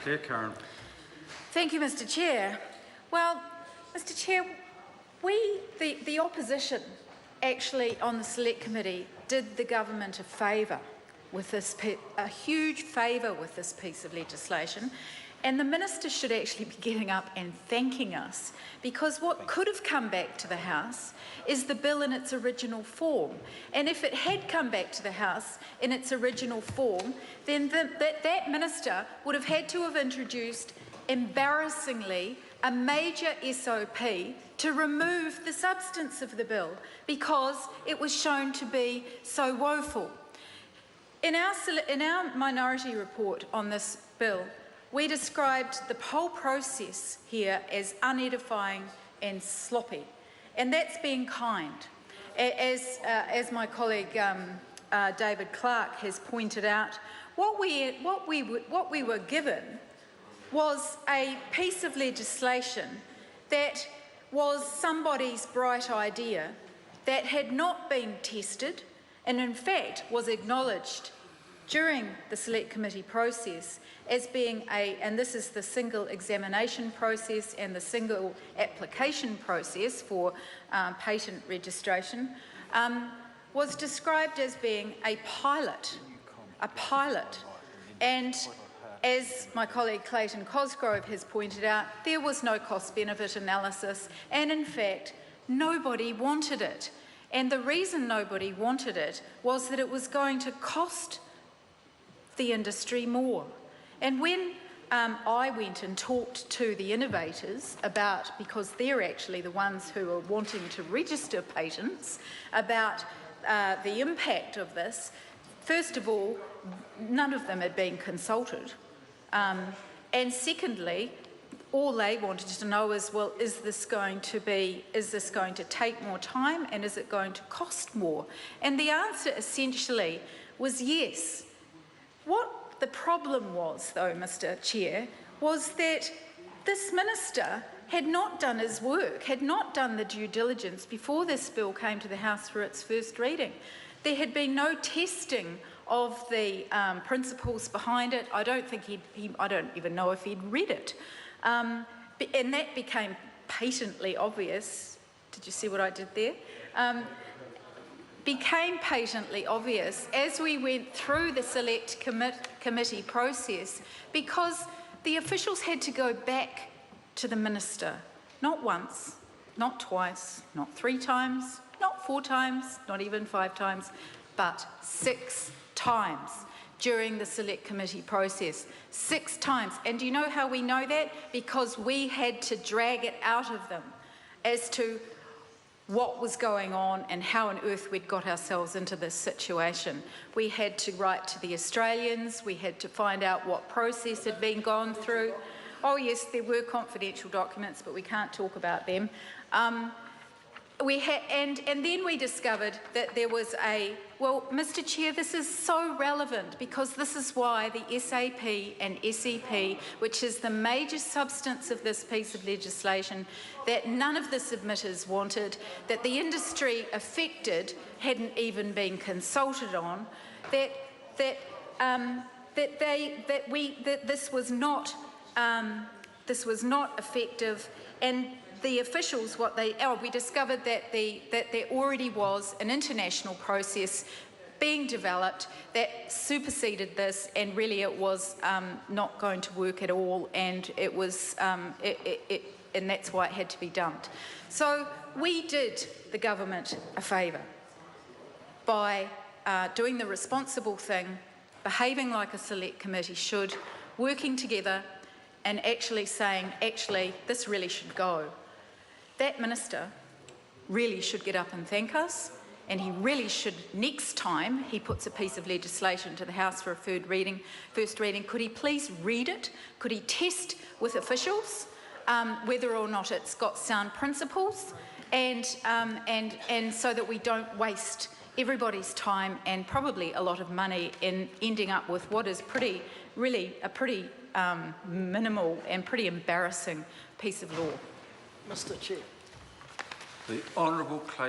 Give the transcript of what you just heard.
Claire Curran. Thank you, Mr Chair. Well, Mr Chair, the opposition actually on the Select Committee did the government a favour with this, a huge favour with this piece of legislation, and the Minister should actually be getting up and thanking us, because what could have come back to the House is the bill in its original form. And if it had come back to the House in its original form, then that Minister would have had to have introduced, embarrassingly, a major SOP to remove the substance of the bill because it was shown to be so woeful. In our minority report on this bill, we described the whole process here as unedifying and sloppy, and that's being kind. As my colleague David Clark has pointed out, what we were given was a piece of legislation that was somebody's bright idea that had not been tested and in fact was acknowledged during the Select Committee process as being and this is the single examination process and the single application process for patent registration, was described as being a pilot. And as my colleague Clayton Cosgrove has pointed out, there was no cost-benefit analysis, and in fact, nobody wanted it. And the reason nobody wanted it was that it was going to cost the industry more. And when I went and talked to the innovators about, because they're actually the ones who are wanting to register patents, about the impact of this, first of all, none of them had been consulted. And secondly, all they wanted to know is, well, is this going to take more time and is it going to cost more? And the answer essentially was yes. What the problem was, though, Mr Chair, was that this minister had not done his work, had not done the due diligence before this bill came to the House for its first reading. There had been no testing of the principles behind it. I don't even know if he'd read it. And that became patently obvious. Did you see what I did there? Became patently obvious as we went through the Select Committee process, because the officials had to go back to the minister, not once, not twice, not 3 times, not 4 times, not even 5 times, but 6 times during the Select Committee process. 6 times. And do you know how we know that? Because we had to drag it out of them as to what was going on and how on earth we'd got ourselves into this situation. We had to write to the Australians, we had to find out what process had been gone through. Oh yes, there were confidential documents, but we can't talk about them. And then we discovered that there was well, Mr Chair, this is so relevant because this is why the SAP and SEP, which is the major substance of this piece of legislation that none of the submitters wanted, that the industry affected hadn't even been consulted on, that this was not effective. And the officials, we discovered that there already was an international process being developed that superseded this, and really it was not going to work at all, and it was, and that's why it had to be dumped. So we did the government a favour by doing the responsible thing, behaving like a Select Committee should, working together, and actually saying, actually, this really should go. That minister really should get up and thank us, and he really should, next time he puts a piece of legislation to the House for a first reading, could he please read it? Could he test with officials whether or not it's got sound principles, and so that we don't waste everybody's time and probably a lot of money in ending up with what is really a pretty minimal and pretty embarrassing piece of law. Mr Chair. The Honourable Clay.